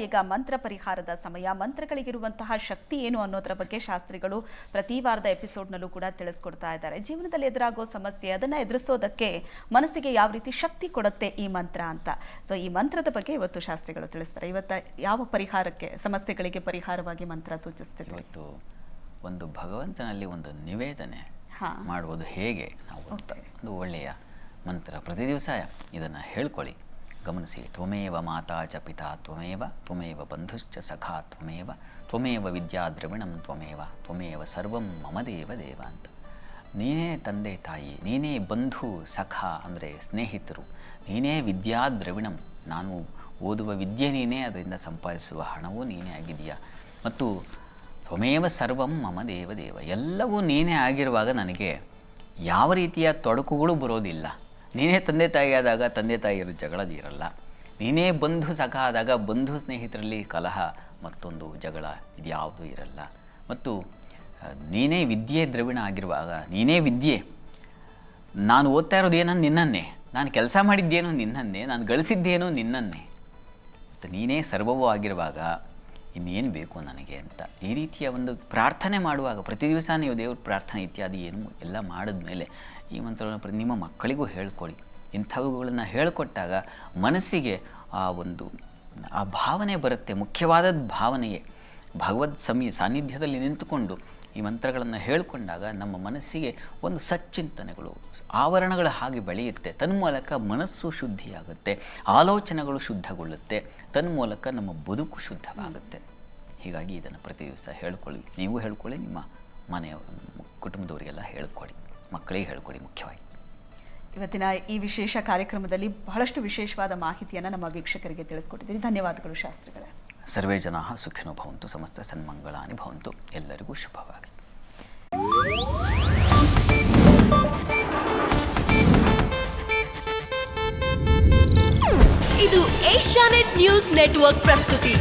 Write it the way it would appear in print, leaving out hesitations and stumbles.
ಈಗ ಮಂತ್ರ ಪರಿಹಾರದ ಸಮಯ. ಮಂತ್ರಗಳಿಗಿರುವಂತಹ ಶಕ್ತಿ ಏನು ಅನ್ನೋದರ ಬಗ್ಗೆ ಶಾಸ್ತ್ರಿಗಳು ಪ್ರತಿ ವಾರದ ಎಪಿಸೋಡ್ನಲ್ಲೂ ಕೂಡ ತಿಳಿಸ್ಕೊಡ್ತಾ ಇದ್ದಾರೆ. ಜೀವನದಲ್ಲಿ ಎದುರಾಗೋ ಸಮಸ್ಯೆ ಅದನ್ನ ಎದುರಿಸೋದಕ್ಕೆ ಮನಸ್ಸಿಗೆ ಯಾವ ರೀತಿ ಶಕ್ತಿ ಕೊಡುತ್ತೆ ಈ ಮಂತ್ರ ಅಂತ. ಸೊ ಈ ಮಂತ್ರದ ಬಗ್ಗೆ ಇವತ್ತು ಶಾಸ್ತ್ರಿಗಳು ತಿಳಿಸ್ತಾರೆ. ಇವತ್ತು ಯಾವ ಪರಿಹಾರಕ್ಕೆ, ಸಮಸ್ಯೆಗಳಿಗೆ ಪರಿಹಾರವಾಗಿ ಮಂತ್ರ ಸೂಚಿಸ್ತಿದೆ? ಇವತ್ತು ಒಂದು ಭಗವಂತನಲ್ಲಿ ಒಂದು ನಿವೇದನೆ ಮಾಡುವುದು ಹೇಗೆ ನಾವು ಒಂದು ಒಳ್ಳೆಯ ಮಂತ್ರ. ಪ್ರತಿ ದಿವಸ ಇದನ್ನು ಹೇಳ್ಕೊಳ್ಳಿ, ಗಮನಿಸಿ. ತ್ವಮೇವ ಮಾತಾ ಚ ಪಿತಾ ತ್ವಮೇವ, ತ್ವಮೇವ ಬಂಧುಶ್ಚ ಸಖಾ ತ್ವಮೇವ, ತ್ವಮೇವ ವಿದ್ಯಾ ದ್ರವಿಣಂ ತ್ವಮೇವ, ತ್ವಮೇವ ಸರ್ವಂ ಮಮ ದೇವ ದೇವ ಅಂತ. ನೀನೇ ತಂದೆ ತಾಯಿ, ನೀನೇ ಬಂಧು ಸಖ ಅಂದರೆ ಸ್ನೇಹಿತರು, ನೀನೇ ವಿದ್ಯಾ ದ್ರವಿಣಂ, ನಾನು ಓದುವ ವಿದ್ಯೆ ನೀನೇ, ಅದರಿಂದ ಸಂಪಾದಿಸುವ ಹಣವೂ ನೀನೇ ಆಗಿದೆಯಾ, ಮತ್ತು ತ್ವಮೇವ ಸರ್ವಂ ಮಮ ದೇವ ದೇವ, ಎಲ್ಲವೂ ನೀನೇ ಆಗಿರುವಾಗ ನನಗೆ ಯಾವ ರೀತಿಯ ತೊಡಕುಗಳು ಬರೋದಿಲ್ಲ. ನೀನೇ ತಂದೆ ತಾಯಿ ಆದಾಗ ತಂದೆ ತಾಯಿಯರು ಜಗಳ ಇರಲ್ಲ, ನೀನೇ ಬಂಧು ಸಖ ಆದಾಗ ಬಂಧು ಸ್ನೇಹಿತರಲ್ಲಿ ಕಲಹ ಮತ್ತೊಂದು ಜಗಳ ಇದ್ಯಾವುದೂ ಇರಲ್ಲ, ಮತ್ತು ನೀನೇ ವಿದ್ಯೆ ದ್ರವಿಣ ಆಗಿರುವಾಗ ನೀನೇ ವಿದ್ಯೆ, ನಾನು ಓದ್ತಾ ಇರೋದೇನೋ ನಿನ್ನನ್ನೇ, ನಾನು ಕೆಲಸ ಮಾಡಿದ್ದೇನೋ ನಿನ್ನನ್ನೇ, ನಾನು ಗಳಿಸಿದ್ದೇನೋ ನಿನ್ನನ್ನೇ, ಮತ್ತು ನೀನೇ ಸರ್ವವೂ ಆಗಿರುವಾಗ ಇನ್ನೇನು ಬೇಕು ನನಗೆ ಅಂತ ಈ ರೀತಿಯ ಒಂದು ಪ್ರಾರ್ಥನೆ ಮಾಡುವಾಗ ಪ್ರತಿ ದಿವಸ ನೀವು ದೇವ್ರ ಪ್ರಾರ್ಥನೆ ಇತ್ಯಾದಿ ಏನು ಎಲ್ಲ ಮಾಡಿದ್ಮೇಲೆ ಈ ಮಂತ್ರವನ್ನು ನಿಮ್ಮ ಮಕ್ಕಳಿಗೂ ಹೇಳ್ಕೊಡಿ. ಇಂಥವುಗಳನ್ನು ಹೇಳಿಕೊಟ್ಟಾಗ ಮನಸ್ಸಿಗೆ ಆ ಭಾವನೆ ಬರುತ್ತೆ. ಮುಖ್ಯವಾದ ಭಾವನೆಯೇ ಭಗವದ್ ಸಾನ್ನಿಧ್ಯದಲ್ಲಿ ನಿಂತುಕೊಂಡು ಈ ಮಂತ್ರಗಳನ್ನು ಹೇಳಿಕೊಂಡಾಗ ನಮ್ಮ ಮನಸ್ಸಿಗೆ ಒಂದು ಸಚ್ಚಿಂತನೆಗಳು, ಆವರಣಗಳು ಹಾಗೆ ಬೆಳೆಯುತ್ತೆ. ತನ್ಮೂಲಕ ಮನಸ್ಸು ಶುದ್ಧಿಯಾಗುತ್ತೆ, ಆಲೋಚನೆಗಳು ಶುದ್ಧಗೊಳ್ಳುತ್ತೆ, ತನ್ಮೂಲಕ ನಮ್ಮ ಬದುಕು ಶುದ್ಧವಾಗುತ್ತೆ. ಹೀಗಾಗಿ ಇದನ್ನು ಪ್ರತಿ ದಿವಸ ಹೇಳ್ಕೊಳ್ಳಿ, ನೀವು ಹೇಳ್ಕೊಳ್ಳಿ, ನಿಮ್ಮ ಮನೆಯ ಕುಟುಂಬದವರಿಗೆಲ್ಲ ಹೇಳ್ಕೊಡಿ, ಮಕ್ಕಳಿಗೆ ಹೇಳ್ಕೊಡಿ. ಮುಖ್ಯವಾಗಿ ಇವತ್ತಿನ ಈ ವಿಶೇಷ ಕಾರ್ಯಕ್ರಮದಲ್ಲಿ ಬಹಳಷ್ಟು ವಿಶೇಷವಾದ ಮಾಹಿತಿಯನ್ನು ನಮ್ಮ ವೀಕ್ಷಕರಿಗೆ ತಿಳಿಸ್ಕೊಟ್ಟಿದ್ದೀರಿ. ಧನ್ಯವಾದಗಳು ಶಾಸ್ತ್ರಿಗಳೇ. ಸರ್ವೇ ಜನಾಃ ಸುಖಿನೋ ಭವಂತು, ಸಮಸ್ತ ಸನ್ಮಂಗಳಾನಿ ಭವಂತು. ಎಲ್ಲರಿಗೂ ಶುಭವಾಗಲಿ. ಇದು ಏಷ್ಯಾನೆಟ್ ನ್ಯೂಸ್ ನೆಟ್ವರ್ಕ್ ಪ್ರಸ್ತುತಿ.